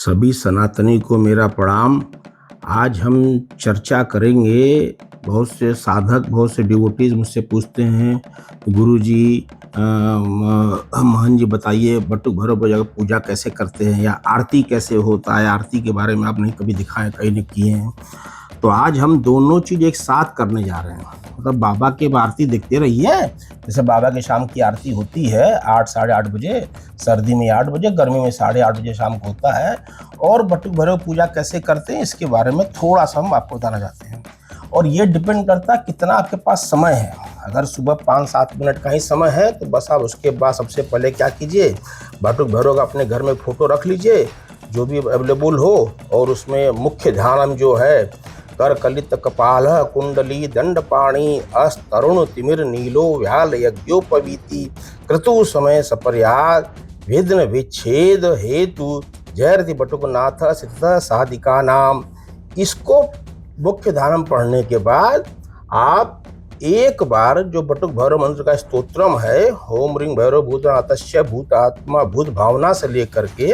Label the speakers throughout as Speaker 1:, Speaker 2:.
Speaker 1: सभी सनातनी को मेरा प्रणाम। आज हम चर्चा करेंगे। बहुत से साधक, बहुत से डिवोटीज मुझसे पूछते हैं, गुरुजी मोहन जी बताइए बटुक भैरव की पूजा कैसे करते हैं या आरती कैसे होता है। आरती के बारे में आप नहीं कभी दिखाए, कहीं नहीं किए हैं। तो आज हम दोनों चीज़ एक साथ करने जा रहे हैं। मतलब बाबा की आरती देखते रहिए। जैसे बाबा की शाम की आरती होती है 8 साढ़े 8 बजे, सर्दी में 8 बजे, गर्मी में 8:30 बजे शाम को होता है। और बटुक भैरव पूजा कैसे करते हैं इसके बारे में थोड़ा सा हम आपको बताना चाहते हैं। और ये डिपेंड करता है कितना आपके पास समय है। अगर सुबह 5-7 मिनट का ही समय है तो बस आप उसके बाद सबसे पहले क्या कीजिए, बटुक भैरव का अपने घर में फोटो रख लीजिए जो भी अवेलेबल हो, और उसमें मुख्य ध्यान जो है कर कलित कपाल कुंडली दंडपाणी अस्तरुण तिमिर नीलो व्याल यज्ञोपवीति क्रतु समय सपर्याग विघ्न विच्छेद हेतु जयरति बटुकनाथ सिद्ध साधिका नाम। इसको मुख्य ध्यान पढ़ने के बाद आप एक बार जो बटुक भैरव मंत्र का स्तोत्रम है, ओम ह्रीं भैरव भूतनाथस्य भूत आत्मा भूत भावना से लेकर के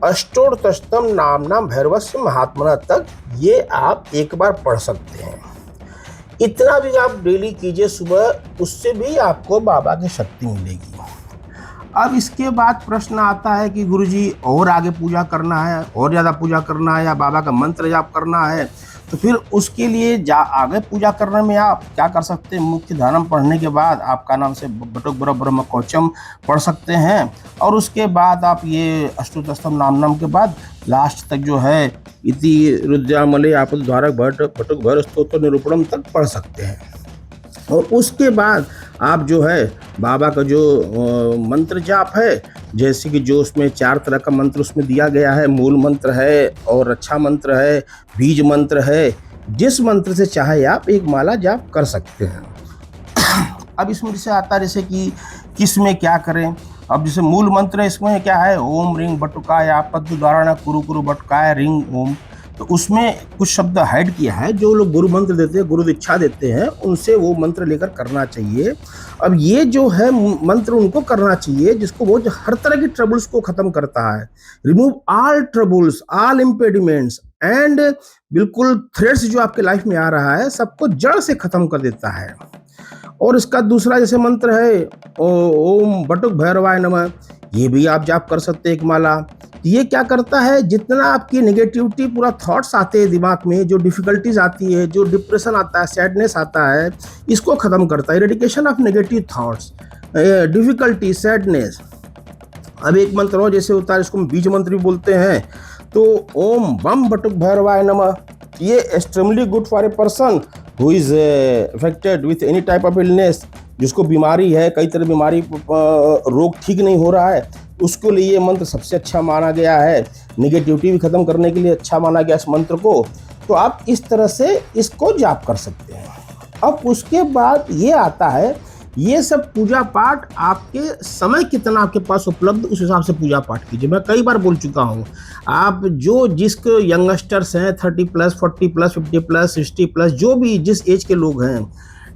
Speaker 1: अष्टोत्तरम नाम भैरवस्य महात्मना तक, ये आप एक बार पढ़ सकते हैं। इतना भी आप डेली कीजिए सुबह, उससे भी आपको बाबा की शक्ति मिलेगी। अब इसके बाद प्रश्न आता है कि गुरुजी और आगे पूजा करना है, और ज़्यादा पूजा करना है, या बाबा का मंत्र जाप करना है, तो फिर उसके लिए आगे पूजा करने में आप क्या कर सकते हैं। मुख्य ध्यान पढ़ने के बाद आपका नाम से बटुक भैरव ब्रह्म कवचम पढ़ सकते हैं, और उसके बाद आप ये अष्टोत्तरम नाम के बाद लास्ट तक जो है इति रुद्रामले आपद्वारक बटुक भैरव स्तोत्र निरूपणम तक पढ़ सकते हैं। और उसके बाद आप जो है बाबा का जो मंत्र जाप है, जैसे कि जो उसमें 4 तरह का मंत्र उसमें दिया गया है, मूल मंत्र है और रक्षा मंत्र है, बीज मंत्र है, जिस मंत्र से चाहे आप एक माला जाप कर सकते हैं। अब इसमें जैसे आता है जैसे कि किस में क्या करें। अब जैसे मूल मंत्र इसमें क्या है, ओम ह्रीं बटुकाय पद्म द्वारा कुरु कुरु बटुकाय ह्रीं ओम। तो उसमें कुछ शब्द हाइड किया है। जो लोग गुरु मंत्र देते हैं, गुरु दीक्षा देते हैं, उनसे वो मंत्र लेकर करना चाहिए। अब ये जो है मंत्र उनको करना चाहिए जिसको वो हर तरह की ट्रबल्स को खत्म करता है, remove all troubles all impediments and बिल्कुल थ्रेड्स जो आपके लाइफ में आ रहा है सबको जड़ से खत्म कर देता है। और इसका दूसरा जैसे मंत्र है ओम बटुक भैरवाय नमः, ये भी आप जाप कर सकते हैं एक माला। ये क्या करता है, जितना आपकी नेगेटिविटी पूरा थॉट्स आते हैं दिमाग में, जो डिफिकल्टीज आती है, जो डिप्रेशन आता है, सैडनेस आता है, इसको खत्म करता है। Eradication of negative thoughts, difficulty, sadness. अब एक मंत्र हो जैसे होता है, इसको बीज मंत्र भी बोलते हैं। तो ओम बम बटुक भैरवाय नमः, ये extremely good for a person who is affected with any type of illness, जिसको बीमारी है, कई तरह बीमारी, रोग ठीक नहीं हो रहा है, उसके लिए ये मंत्र सबसे अच्छा माना गया है। नेगेटिविटी भी खत्म करने के लिए अच्छा माना गया इस मंत्र को। तो आप इस तरह से इसको जाप कर सकते हैं। अब उसके बाद ये आता है, ये सब पूजा पाठ आपके समय कितना आपके पास उपलब्ध, उस हिसाब से पूजा पाठ कीजिए। मैं कई बार बोल चुका हूँ, आप जो जिसके यंगस्टर्स हैं 30+, 40+, 50+, 60+, जो भी जिस एज के लोग हैं,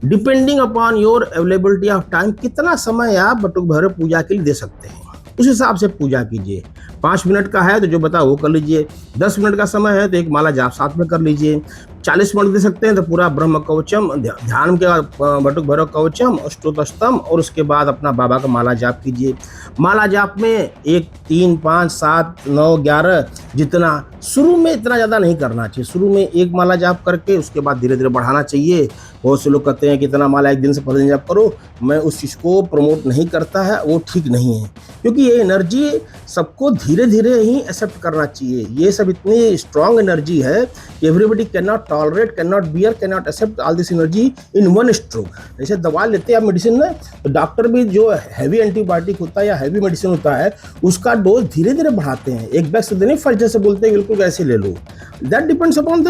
Speaker 1: depending upon your availability of time, कितना समय आप बटुक भैरव पूजा के लिए दे सकते हैं, उस हिसाब से पूजा कीजिए। 5 मिनट का है तो जो बताओ वो कर लीजिए। 10 मिनट का समय है तो एक माला जाप साथ में कर लीजिए। 40 मिनट दे सकते हैं तो पूरा ब्रह्म कवचम ध्यान के बाद बटुक भैरव कवचम अष्टोत्तरम, और उसके बाद अपना बाबा का माला जाप कीजिए। माला जाप में 1, 3, 5, 7, 9, 11, जितना शुरू में इतना ज़्यादा नहीं करना चाहिए। शुरू में एक माला जाप करके उसके बाद धीरे धीरे बढ़ाना चाहिए। बहुत से लोग कहते हैं कि इतना माला एक दिन से 15 दिन जाप करो। मैं उस चीज़ को प्रमोट नहीं करता है, वो ठीक नहीं है, क्योंकि ये एनर्जी सबको धीरे धीरे ही एक्सेप्ट करना चाहिए। ये सब इतनी स्ट्रॉन्ग एनर्जी है कि everybody can not tolerate, can not bear, can not accept all this energy in one stroke. जैसे दवा लेते हैं आप मेडिसिन में, तो डॉक्टर भी जो हैवी एंटीबायोटिक होता है या हैवी मेडिसिन होता है उसका डोज धीरे धीरे बढ़ाते हैं। एक बैग से देने फर्स्ट जैसे बोलते हैं बिल्कुल वैसे ले लो। That depends upon the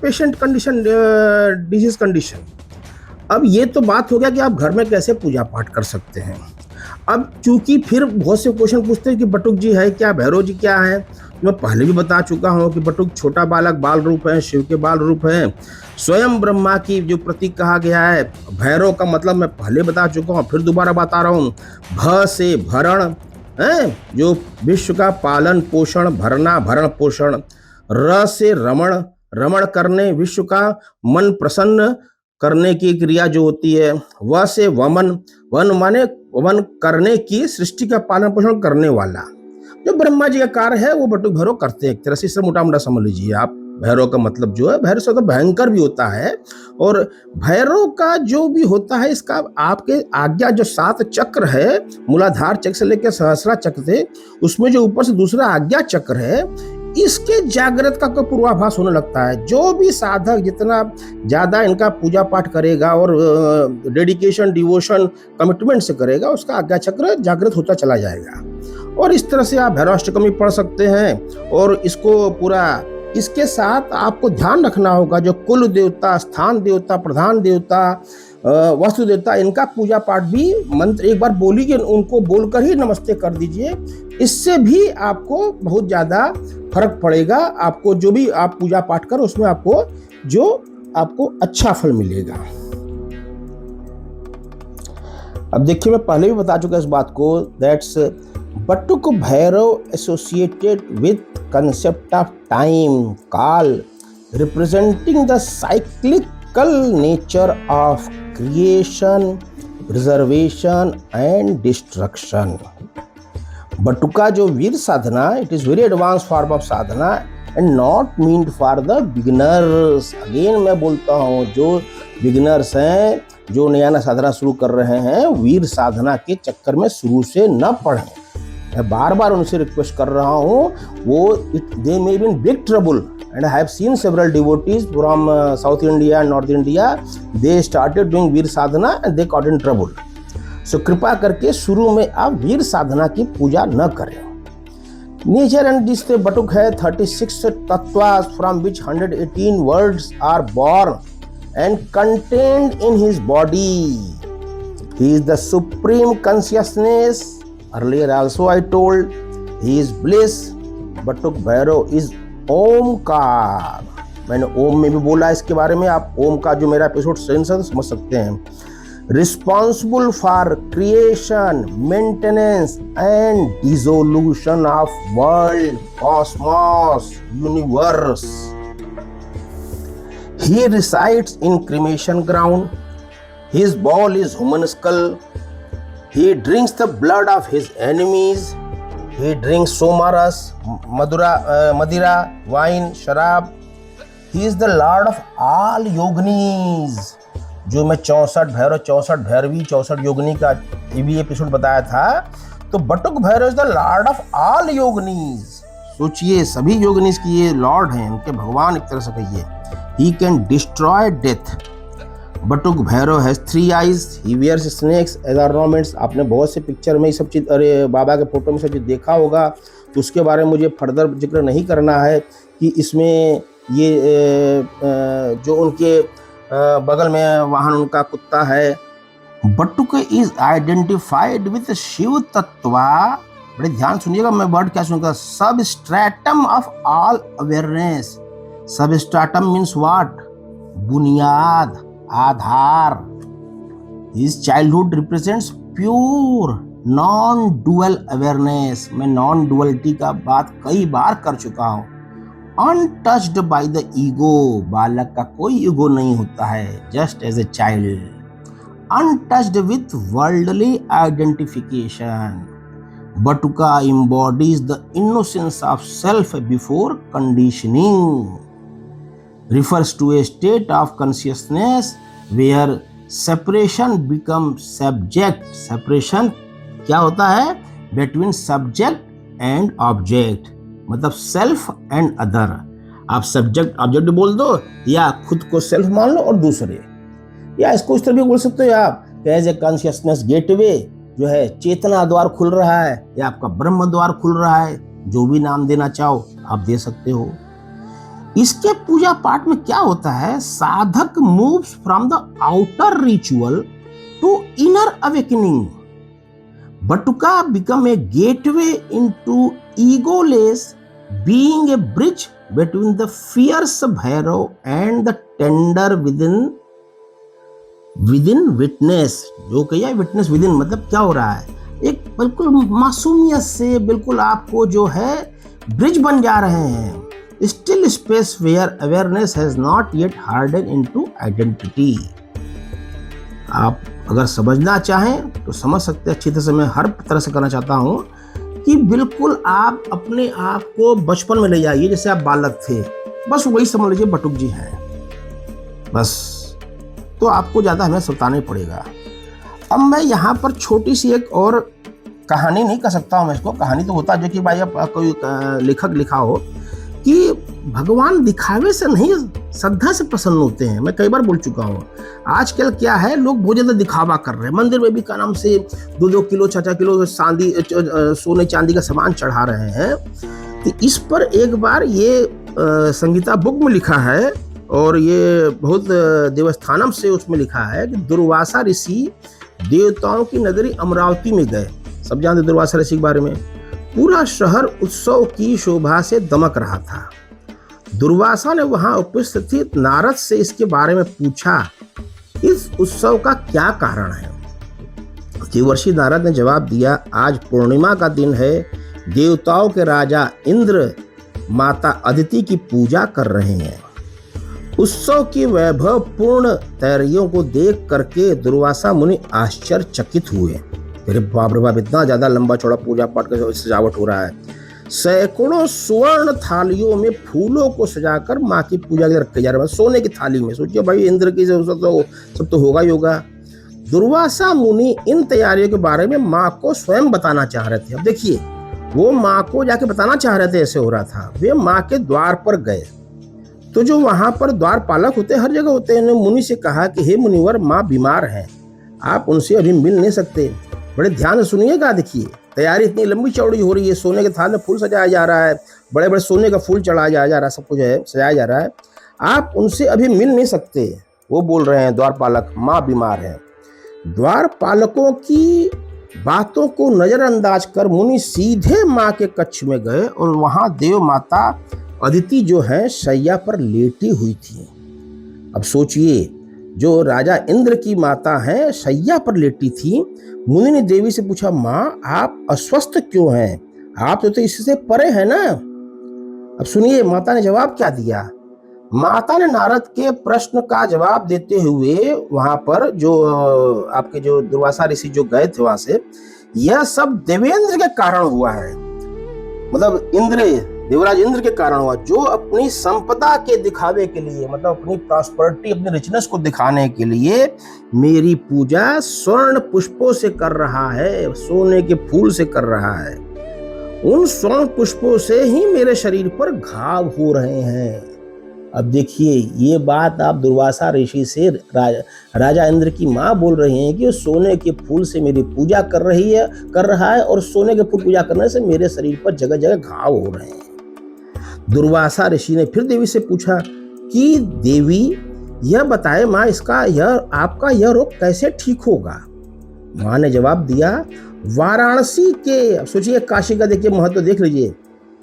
Speaker 1: patient condition, disease condition. अब ये तो बात हो गया कि आप घर में कैसे पूजा पाठ कर सकते हैं। अब चूंकि फिर बहुत से क्वेश्चन पूछते हैं कि बटुक जी है क्या, भैरव जी क्या है। मैं पहले भी बता चुका हूँ कि बटुक छोटा बालक बाल रूप है, शिव के बाल रूप है, स्वयं ब्रह्मा की जो प्रतीक कहा गया है। भैरव का मतलब मैं पहले बता चुका हूँ, फिर दोबारा बता रहा हूँ, भ से भरण, हैं, जो विश्व का पालन पोषण, भरना भरण पोषण, र से रमण, रमण करने, विश्व का मन प्रसन्न करने की क्रिया जो होती है, व से वमन, वन माने वन करने की, सृष्टि का पालन पोषण करने वाला, जो ब्रह्मा जी का कार्य है वो बटुक भैरव करते हैं। एक तरह से इसे मोटा मोटा समझ लीजिए आप। भैरव का मतलब जो है, भैरव से तो भयंकर भी होता है, और भैरव का जो भी होता है, इसका आपके आज्ञा जो 7 चक्र है, मूलाधार चक्र से लेकर सहस्रा चक्र थे, उसमें जो ऊपर से दूसरा आज्ञा चक्र है, इसके जागृत का कोई पूर्वाभास होने लगता है। जो भी साधक जितना ज्यादा इनका पूजा पाठ करेगा और डेडिकेशन, डिवोशन, कमिटमेंट से करेगा, उसका आज्ञा चक्र जागृत होता चला जाएगा। और इस तरह से आप भैरवाष्टकमी पढ़ सकते हैं। और इसको पूरा, इसके साथ आपको ध्यान रखना होगा, जो कुल देवता, स्थान देवता, प्रधान देवता, वास्तु देवता, इनका पूजा पाठ भी मंत्र एक बार बोलिए, उनको बोलकर ही नमस्ते कर दीजिए। इससे भी आपको बहुत ज़्यादा फर्क पड़ेगा। आपको जो भी आप पूजा पाठ करो उसमें आपको अच्छा फल मिलेगा। अब देखिए, मैं पहले भी बता चुका इस बात को, that's Batuk Bhairav associated with concept of time, काल, representing the cyclical nature of creation, preservation and destruction. बटुका जो वीर साधना, it is very advanced form of Sadhana and not meant for the beginners. Again मैं बोलता हूँ, जो बिगिनर्स हैं, जो नया नया साधना शुरू कर रहे हैं, वीर साधना के चक्कर में शुरू से न पढ़ें। मैं बार बार उनसे रिक्वेस्ट कर रहा हूँ, वो they may be in big trouble and I have seen several devotees from South India and North India, they started doing veer sadhana and they got in trouble. So कृपा करके शुरू में आप वीर साधना की पूजा न करें। नेचर एंड जिससे बटुक है 36 tattva from which 118 words are born and contained in his body. He is the supreme consciousness. Earlier also I told he is bliss. Batuk Bhairav is Omkar. मैंने ओम में भी बोला इसके बारे में, आप ओम का जो मेरा एपिसोड समझ सकते हैं। Responsible for creation, maintenance and dissolution of world, cosmos, universe. He resides in cremation ground. His ball is human skull. He drinks the blood of his enemies. He drinks somaras, madira, wine, sharab. He is the lord of all yoginis. जो मैं 64 भैरव, 64 भैरवी, 64 योगिनी का ये भी episode बताया था, तो Batuk Bhairav is the lord of all yoginis. सोचिए, सभी योगिनीज की ये लॉर्ड हैं, उनके भगवान एक तरह से कहिए। He can destroy death. Batuk Bhairav has 3 eyes. He wears snakes as ornaments. आपने बहुत से पिक्चर में ये सब चीज़, अरे बाबा के फोटो में सब चीज़ देखा होगा, तो उसके बारे में मुझे फर्दर जिक्र नहीं करना है कि इसमें ये जो उनके बगल में वाहन उनका कुत्ता है। बटुक इज आइडेंटिफाइड विथ शिव तत्वा। बड़े ध्यान सुनिएगा, मैं वर्ड क्या सुनूंगा, substratum of all awareness. Substratum means what? बुनियाद, आधार। His childhood represents pure non-dual awareness. मैं नॉन डुअलिटी का बात कई बार कर चुका हूँ। Untouched by the ego. बालक का कोई ईगो नहीं होता है, just as a child. Untouched with worldly identification. Batuka embodies the innocence of self before conditioning. Refers to a state of consciousness where separation becomes subject. Separation क्या होता है? Between subject and object, मतलब self and other. आप subject object बोल दो, या खुद को self मान लो और दूसरे, या इसको इस तरह भी बोल सकते हो आप, एज ए कॉन्शियसनेस गेटवे, जो है चेतना द्वार खुल रहा है, या आपका ब्रह्म द्वार खुल रहा है, जो भी नाम देना चाहो आप दे सकते हो। इसके पूजा पाठ में क्या होता है? Sadhak moves from the outer ritual to inner awakening. Batuka become a gateway into egoless being, a bridge between the fierce Bhairav and the tender within witness. जो कहिए विटनेस विदिन, मतलब क्या हो रहा है? एक बिल्कुल मासूमियत से बिल्कुल आपको जो है ब्रिज बन जा रहे हैं। Still space where awareness has not yet harden into identity. आप अगर समझना चाहें तो समझ सकते हैं अच्छी तरह से। मैं हर तरह से करना चाहता हूं कि बिल्कुल आप अपने आप को बचपन में ले जाइए, जैसे आप बालक थे, बस वही समझ लीजिए बटुक जी हैं बस। तो आपको ज़्यादा हमें सुताना पड़ेगा। अब मैं यहाँ पर छोटी सी एक और कहानी नहीं कर सकता हूँ मैं इसको, कहानी तो होता है जो कि भाई अब कोई लेखक लिखा हो कि भगवान दिखावे से नहीं श्रद्धा से प्रसन्न होते हैं। मैं कई बार बोल चुका हूँ। आजकल क्या है, लोग बहुत ज़्यादा दिखावा कर रहे हैं। मंदिर में भी का नाम से 2-2 किलो 4-4 किलो सोने चांदी का सामान चढ़ा रहे हैं। तो इस पर एक बार ये संगीता बुक में लिखा है और ये बहुत देवस्थानम से उसमें लिखा है कि दुर्वासा ऋषि देवताओं की नगरी अमरावती में गए। सब जानते दुर्वासा ऋषि के बारे में। पूरा शहर उत्सव की शोभा से दमक रहा था। दुर्वासा ने वहां उपस्थित नारद से इसके बारे में पूछा, इस उत्सव का क्या कारण है। देवर्षि नारद ने जवाब दिया, आज पूर्णिमा का दिन है। देवताओं के राजा इंद्र माता अदिति की पूजा कर रहे हैं। उत्सव की वैभवपूर्ण तैयारियों को देख करके दुर्वासा मुनि आश्चर्यचकित हुए। अरे बाप रे बाप, इतना ज्यादा लंबा चौड़ा पूजा पाठ का सजावट हो रहा है। सैकड़ों स्वर्ण थालियों में फूलों को सजाकर माँ की पूजा के लिए रखे जा रहे हैं, सोने की थाली में। सोचिए भाई, इंद्र की सब तो होगा ही होगा। दुर्वासा मुनि इन तैयारियों के बारे में माँ को स्वयं बताना चाह रहे थे। अब देखिए, वो माँ को जाके बताना चाह रहे थे, ऐसे हो रहा था। वे माँ के द्वार पर गए तो जो वहां पर द्वार पालक होते हैं, हर जगह होते हैं, उन्होंने मुनि से कहा कि हे मुनिवर, माँ बीमार हैं, आप उनसे अभी मिल नहीं सकते। बड़े ध्यान से सुनिएगा। देखिए, तैयारी इतनी लंबी चौड़ी हो रही है, सोने के थाल में फूल सजाया जा रहा है, बड़े बड़े सोने का फूल चढ़ाया जा रहा है, सब कुछ है सजाया जा रहा है, आप उनसे अभी मिल नहीं सकते। वो बोल रहे हैं द्वारपालक, माँ बीमार है। द्वारपालकों की बातों को नजरअंदाज कर मुनि सीधे माँ के कक्ष में गए और वहां देव माता अदिति जो है शैया पर लेटी हुई थी। अब सोचिए, जो राजा इंद्र की माता है शैया पर लेटी थी। मुनि ने देवी से पूछा, माँ आप अस्वस्थ क्यों हैं? आप तो इससे परे हैं ना। अब सुनिए माता ने जवाब क्या दिया। माता ने नारद के प्रश्न का जवाब देते हुए वहां पर जो आपके जो दुर्वासा ऋषि जो गए थे वहां से, यह सब देवेंद्र के कारण हुआ है। मतलब देवराज इंद्र के कारण हुआ, जो अपनी संपदा के दिखावे के लिए, मतलब अपनी प्रॉस्पेरिटी, अपनी रिचनेस को दिखाने के लिए मेरी पूजा स्वर्ण पुष्पों से कर रहा है, सोने के फूल से कर रहा है। उन स्वर्ण पुष्पों से ही मेरे शरीर पर घाव हो रहे हैं। अब देखिए, ये बात आप दुर्वासा ऋषि से राजा इंद्र की माँ बोल रही हैं कि वो सोने के फूल से मेरी पूजा कर रहा है और सोने के फूल पूजा करने से मेरे शरीर पर जगह जगह घाव हो रहे हैं। दुर्वासा ऋषि ने फिर देवी से पूछा कि देवी यह बताए माँ, आपका यह रोग कैसे ठीक होगा। माँ ने जवाब दिया, वाराणसी के, अब सोचिए काशी का देखिए महत्व देख लीजिए,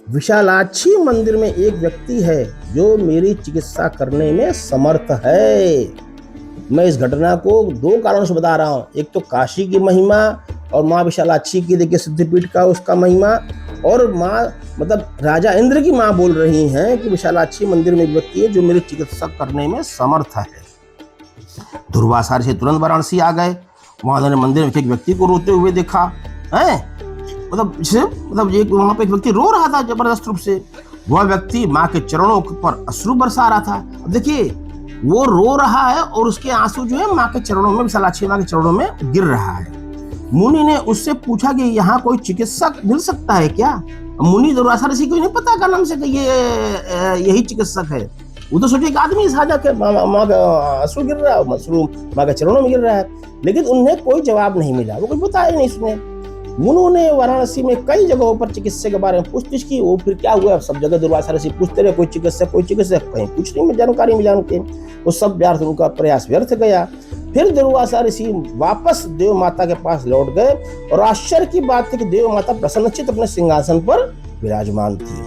Speaker 1: विशालाक्षी मंदिर में एक व्यक्ति है जो मेरी चिकित्सा करने में समर्थ है। मैं इस घटना को 2 कारणों से बता रहा हूँ। एक तो काशी की महिमा और माँ विशालाक्षी की देखिए सिद्धिपीठ का उसका महिमा, और माँ मतलब राजा इंद्र की माँ बोल रही हैं कि विशालाक्षी मंदिर में एक व्यक्ति है जो मेरी चिकित्सा करने में समर्थ है। दुर्वासा ऋषि तुरंत वाराणसी आ गए। वहां उन्होंने मंदिर में एक व्यक्ति को रोते हुए देखा है। मतलब एक वहां पे एक व्यक्ति रो रहा था जबरदस्त रूप से। वह व्यक्ति माँ के चरणों पर अश्रु बरसा रहा था। अब देखिए, वो रो रहा है और उसके आंसू जो है माँ के चरणों में, विशालाक्षी माँ के चरणों में गिर रहा है। मुनि ने उससे पूछा कि यहाँ कोई चिकित्सक मिल सकता है क्या। मुनि दुर्वासा ऋषि को नहीं पता का नाम से कि ये यही चिकित्सक है। वो तो सोचे एक आदमी साधक है, माँ का अश्रु गिर रहा है, अश्रु माँ के चरणों में गिर रहा है, लेकिन उन्हें कोई जवाब नहीं मिला। वो कुछ बताया नहीं उसने। मुनु ने वाराणसी में कई जगहों पर चिकित्सक के बारे में पूछताछ की। वो फिर क्या हुआ, सब जगह दुर्वासा ऋषि पूछते रहे, कोई चिकित्सक, कहीं कुछ नहीं जानकारी मिला उनके। वो सब व्यर्थ, उनका प्रयास व्यर्थ गया। फिर दुर्वासा ऋषि वापस देव माता के पास लौट गए और आश्चर्य की बात थी कि देव माता प्रसन्नचित्त अपने सिंहासन पर विराजमान थी।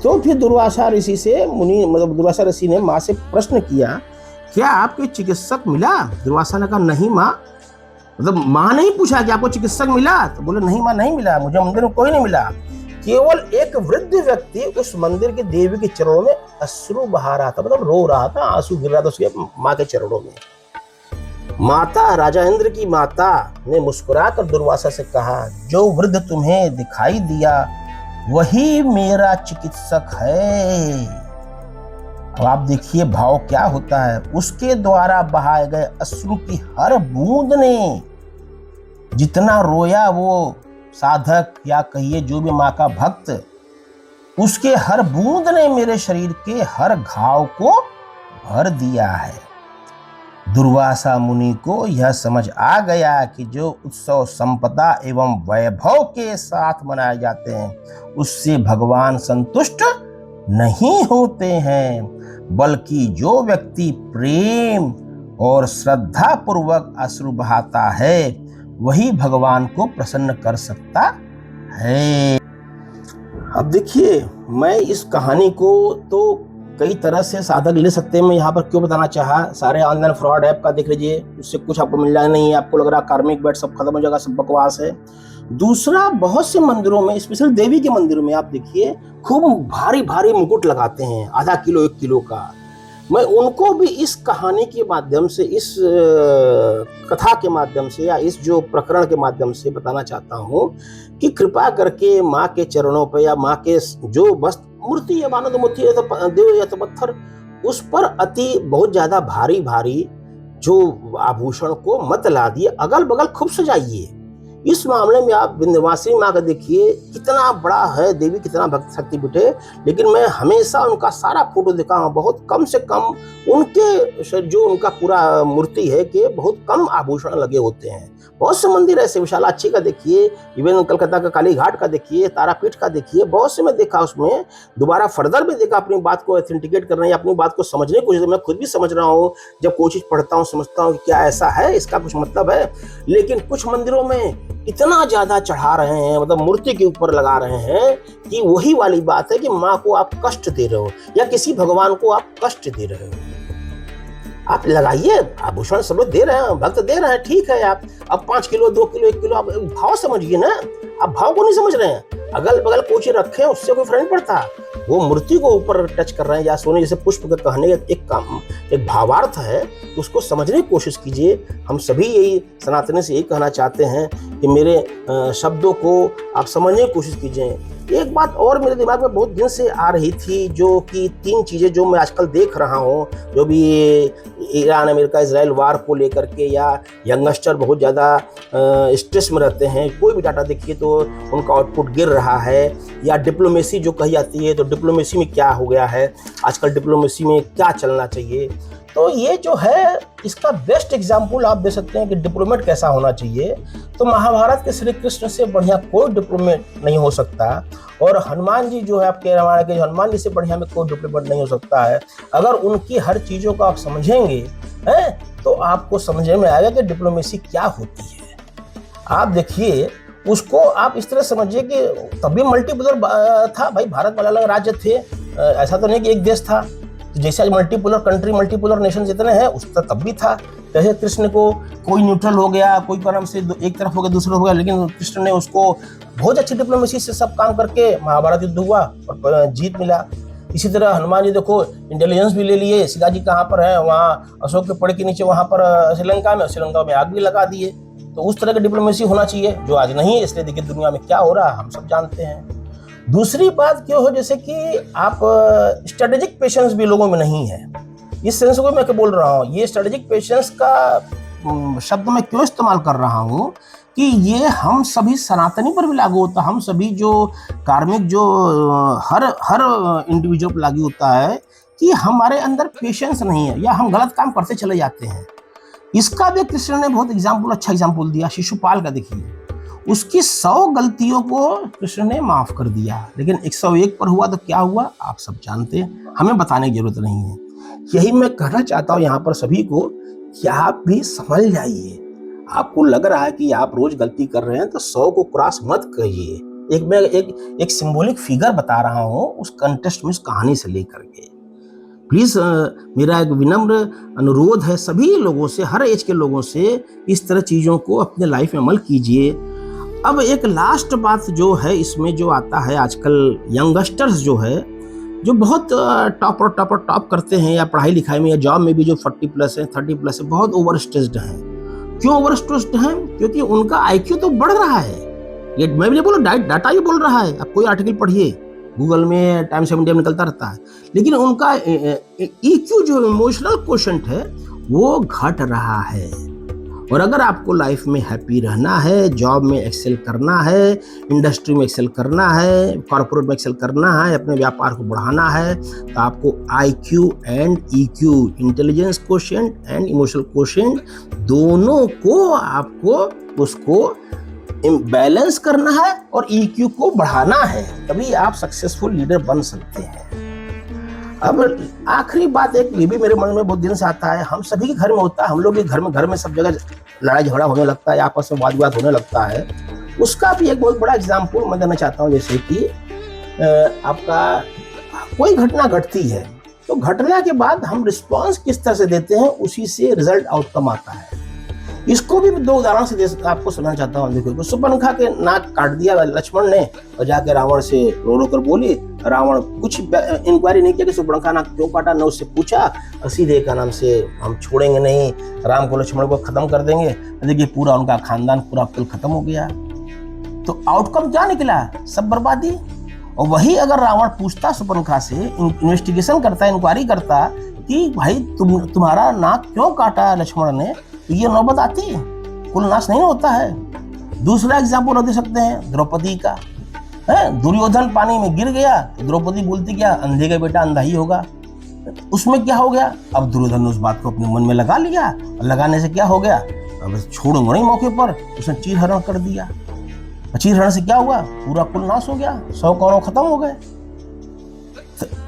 Speaker 1: तो फिर दुर्वासा ऋषि ने माँ से प्रश्न किया, क्या आपके चिकित्सक मिला? दुर्वासा ने कहा, नहीं माँ, मतलब माँ ने ही पूछा कि आपको चिकित्सक मिला, तो बोले नहीं माँ नहीं मिला, मुझे मंदिर में कोई नहीं मिला। केवल एक वृद्ध व्यक्ति उस मंदिर की देवी के चरणों में अश्रु बहा रहा था, मतलब रो रहा था, आंसू गिर रहा था उसके माँ के चरणों में। माता राजा इंद्र की माता ने मुस्कुराकर दुर्वासा से कहा, जो वृद्ध तुम्हें दिखाई दिया वही मेरा चिकित्सक है। अब आप देखिए भाव क्या होता है। उसके द्वारा बहाए गए अश्रु की हर बूंद ने, जितना रोया वो साधक या कहिए जो भी माँ का भक्त, उसके हर बूंद ने मेरे शरीर के हर घाव को भर दिया है। दुर्वासा मुनि को यह समझ आ गया कि जो उत्सव संपदा एवं वैभव के साथ मनाए जाते हैं उससे भगवान संतुष्ट नहीं होते हैं, बल्कि जो व्यक्ति प्रेम और श्रद्धा पूर्वक अश्रु बहाता है वही भगवान को प्रसन्न कर सकता है। अब देखिए, मैं इस कहानी को तो कई तरह से साधक ले सकते हैं, मैं यहाँ पर क्यों बताना चाहा। सारे ऑनलाइन फ्रॉड ऐप का देख लीजिए, उससे कुछ आपको मिल रहा नहीं है, आपको लग रहा कार्मिक बेट सब खत्म हो जाएगा, सब बकवास है। दूसरा, बहुत से मंदिरों में, स्पेशल देवी के मंदिरों में आप देखिए खूब भारी भारी मुकुट लगाते हैं, आधा किलो 1 किलो का। मैं उनको भी इस कहानी के माध्यम से, इस कथा के माध्यम से या इस जो प्रकरण के माध्यम से बताना चाहता हूँ कि कृपा करके माँ के चरणों पर या माँ के जो बस मूर्ति है, मानो तो मूर्ति है तो देव या तो पत्थर, उस पर अति बहुत ज्यादा भारी भारी जो आभूषण को मत ला दिए, अगल बगल खूब सजाइए। इस मामले में आप विंध्यवासिनी माँ का देखिए कितना बड़ा है देवी, कितना भक्त शक्तिपीठ है, लेकिन मैं हमेशा उनका सारा फोटो देखा हूँ, बहुत कम से कम उनके जो उनका पूरा मूर्ति है कि बहुत कम आभूषण लगे होते हैं। बहुत से मंदिर ऐसे, विशालाक्षी का देखिए, इवन कलकत्ता का काली घाट का देखिए, तारापीठ का देखिए, बहुत से मैं देखा उसमें दोबारा फर्दर में देखा अपनी बात को ऑथेंटिकेट करना या अपनी बात को समझने की कोशिश। मैं खुद भी समझ रहा हूँ, जब कोई चीज पढ़ता हूँ समझता हूँ कि क्या ऐसा है, इसका कुछ मतलब है। लेकिन कुछ मंदिरों में इतना ज्यादा चढ़ा रहे हैं, मतलब मूर्ति के ऊपर लगा रहे हैं कि वही वाली बात है कि माँ को आप कष्ट दे रहे हो या किसी भगवान को आप कष्ट दे रहे हो। आप लगाइए, आभूषण सब लोग दे रहे हैं, भक्त दे रहे हैं, ठीक है। आप अब 5 किलो 2 किलो 1 किलो आप भाव समझिए ना, आप भाव को नहीं समझ रहे हैं। अगल बगल कोई रखे हैं उससे कोई फर्क नहीं पड़ता, वो मूर्ति को ऊपर टच कर रहे हैं या सोने जैसे पुष्प के कहने एक भावार्थ है, उसको समझने की कोशिश कीजिए। हम सभी यही सनातनी से यही कहना चाहते हैं कि मेरे शब्दों को आप समझने की कोशिश कीजिए। एक बात और मेरे दिमाग में बहुत दिन से आ रही थी, जो कि 3 चीजें जो मैं आजकल देख रहा हूँ, जो भी ईरान अमेरिका इजराइल वार को लेकर के, या यंगस्टर बहुत ज़्यादा स्ट्रेस में रहते हैं, कोई भी डाटा देखिए तो उनका आउटपुट गिर रहा है, या डिप्लोमेसी जो कही जाती है, तो डिप्लोमेसी में क्या हो गया है आजकल, डिप्लोमेसी में क्या चलना चाहिए। तो ये जो है इसका बेस्ट एग्जाम्पल आप दे सकते हैं कि डिप्लोमेट कैसा होना चाहिए। तो महाभारत के श्री कृष्ण से बढ़िया कोई डिप्लोमेट नहीं हो सकता, और हनुमान जी जो है आपके रामायण के हनुमान जी से बढ़िया में कोई डिप्लोमेट नहीं हो सकता है। अगर उनकी हर चीज़ों को आप समझेंगे हैं तो आपको समझ में आएगा कि डिप्लोमेसी क्या होती है। आप देखिए उसको आप इस तरह समझिए कि तभी मल्टीपोलर था भाई, भारत में अलग अलग राज्य थे, ऐसा तो नहीं कि एक देश था। जैसे आज मल्टीपोलर कंट्री मल्टीपोलर नेशन जितने हैं उस तब भी था। जैसे कृष्ण को कोई न्यूट्रल हो गया, कोई कर्म से एक तरफ हो गया दूसरा हो गया, लेकिन कृष्ण ने उसको बहुत अच्छी डिप्लोमेसी से सब काम करके महाभारत युद्ध हुआ और जीत मिला। इसी तरह हनुमान जी देखो इंटेलिजेंस भी ले लिए, सीता जी कहाँ पर है, वहाँ अशोक के पेड़ के नीचे वहाँ पर श्रीलंका में आग भी लगा दिए। तो उस तरह की डिप्लोमेसी होना चाहिए जो आज नहीं है। इसलिए देखिए दुनिया में क्या हो रहा है हम सब जानते हैं। दूसरी बात क्यों हो, जैसे कि आप स्ट्रेटेजिक पेशेंस भी लोगों में नहीं है। इस सेंस को मैं क्या बोल रहा हूँ, ये स्ट्रेटेजिक पेशेंस का शब्द मैं क्यों इस्तेमाल कर रहा हूँ कि ये हम सभी सनातनी पर भी लागू होता है। हम सभी जो कार्मिक जो हर इंडिविजुअल पर लागू होता है कि हमारे अंदर पेशेंस नहीं है या हम गलत काम करते चले जाते हैं। इसका भी कृष्ण ने बहुत अच्छा एग्जाम्पल दिया। शिशुपाल का देखिए, उसकी 100 गलतियों को कृष्ण ने माफ कर दिया, लेकिन 101 पर हुआ तो क्या हुआ आप सब जानते हैं, हमें बताने की जरूरत नहीं है। यही मैं कहना चाहता हूँ यहाँ पर सभी को कि आप भी समझ जाइए। आपको लग रहा है कि आप रोज गलती कर रहे हैं तो 100 को क्रॉस मत करिए। मैं एक सिंबॉलिक फिगर बता रहा हूँ उस कंटेक्स्ट में, उस कहानी से लेकर के। प्लीज़ मेरा एक विनम्र अनुरोध है सभी लोगों से, हर एज के लोगों से, इस तरह चीज़ों को अपने लाइफ में अमल कीजिए। अब एक लास्ट बात जो है इसमें जो आता है, आजकल यंगस्टर्स जो है, जो बहुत टॉप करते हैं या पढ़ाई लिखाई में या जॉब में भी, जो 40 प्लस है, 30 प्लस है, बहुत ओवर स्ट्रेस्ड हैं। क्यों ओवर स्ट्रेस्ड हैं? क्योंकि उनका आईक्यू तो बढ़ रहा है। ये मैं भी नहीं बोल रहा, डाटा ये बोल रहा है। आप कोई आर्टिकल पढ़िए, गूगल में, टाइम्स ऑफ इंडिया में निकलता रहता है। लेकिन उनका ईक्यू जो इमोशनल क्वोशंट है वो घट रहा है। और अगर आपको लाइफ में हैप्पी रहना है, जॉब में एक्सेल करना है, इंडस्ट्री में एक्सेल करना है, कॉर्पोरेट में एक्सेल करना है, अपने व्यापार को बढ़ाना है, तो आपको IQ and EQ, intelligence quotient and emotional quotient, दोनों को आपको उसको बैलेंस करना है और ईक्यू को बढ़ाना है, तभी आप सक्सेसफुल लीडर बन सकते हैं। अब आखिरी बात एक ये भी मेरे मन में बहुत दिन से आता है, हम सभी के घर में होता है, हम लोग भी घर में सब जगह लड़ाई झगड़ा होने लगता है, आपस में वाद विवाद होने लगता है। उसका भी एक बहुत बड़ा एग्जाम्पल मैं देना चाहता हूँ। जैसे कि आपका कोई घटना घटती है, तो घटना के बाद हम रिस्पॉन्स किस तरह से देते हैं, उसी से रिजल्ट आउटकम आता है। इसको भी 2 उदाहरण से आपको सुनाना चाहता हूँ। देखो, शूर्पणखा के नाक काट दिया लक्ष्मण ने और जाके रावण से रो रो कर बोली। रावण कुछ इंक्वायरी नहीं किया कि शूर्पणखा नाक क्यों काटा, न उससे पूछा, और सीधे का नाम से हम छोड़ेंगे नहीं, राम को लक्ष्मण को खत्म कर देंगे। देखिए पूरा उनका खानदान, पूरा कुल खत्म हो गया। तो आउटकम क्या निकला? सब बर्बादी। और वही अगर रावण पूछता शूर्पणखा से, इन्वेस्टिगेशन करता, इंक्वायरी करता कि भाई तुम्हारा नाक क्यों काटा लक्ष्मण ने, तो ये नौबत आती है, कुल नाश नहीं होता है। दूसरा एग्जाम्पल दे सकते हैं द्रौपदी का, है दुर्योधन पानी में गिर गया तो द्रौपदी बोलती क्या, अंधे का बेटा अंधा ही होगा। उसमें क्या हो गया? अब दुर्योधन ने उस बात को अपने मन में लगा लिया, और लगाने से क्या हो गया, अब छोड़ूंगा नहीं मौके पर, उसने चीरहरण कर दिया। चीरहरण से क्या हुआ? पूरा कुल नाश हो गया, 100 कौरव खत्म हो गए।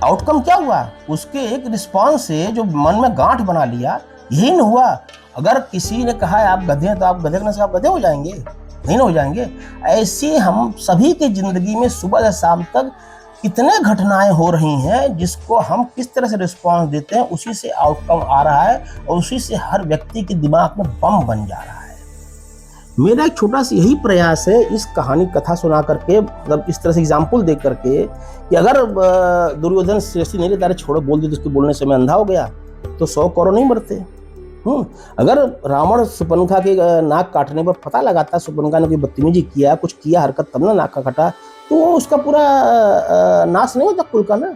Speaker 1: आउटकम क्या हुआ? उसके एक रिस्पॉन्स से जो मन में गांठ बना लिया, यही न हुआ। अगर किसी ने कहा है आप गधे हैं, तो आप गधे करने से आप गधे हो जाएंगे? नहीं हो जाएंगे। ऐसे हम सभी की जिंदगी में सुबह से शाम तक कितने घटनाएं हो रही हैं, जिसको हम किस तरह से रिस्पॉन्स देते हैं, उसी से आउटकम आ रहा है, और उसी से हर व्यक्ति के दिमाग में बम बन जा रहा है। मेरा एक छोटा सा यही प्रयास है, इस कहानी कथा सुना करके, मतलब इस तरह से एग्जाम्पल दे करके, कि अगर दुर्योधन श्रेष्ठी नहीं लेता, छोड़ो बोल दी, तो उसके बोलने से मैं अंधा हो गया, तो 100 कौरव नहीं मरते। अगर रावण शूर्पणखा के नाक काटने पर पता लगाता शूर्पणखा ने कोई बदतमीजी किया, कुछ किया हरकत, तब ना नाक का कटा, तो उसका पूरा नाश नहीं होता कुल का ना।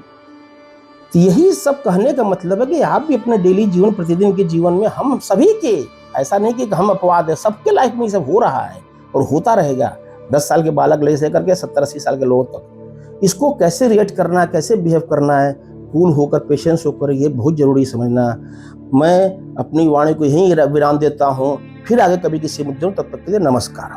Speaker 1: तो यही सब कहने का मतलब है कि आप भी अपने डेली जीवन, प्रतिदिन के जीवन में, हम सभी के, ऐसा नहीं कि हम अपवाद है, सबके लाइफ में ये सब हो रहा है और होता रहेगा। 10 साल के बालक ले से करके 70-80 साल के लोगों तक, इसको कैसे रिएक्ट करना है, कैसे बिहेव करना है, कूल होकर, पेशेंस होकर, ये बहुत जरूरी समझना। मैं अपनी वाणी को यहीं विराम देता हूँ, फिर आगे कभी किसी मुद्दे में, तब तक के लिए नमस्कार।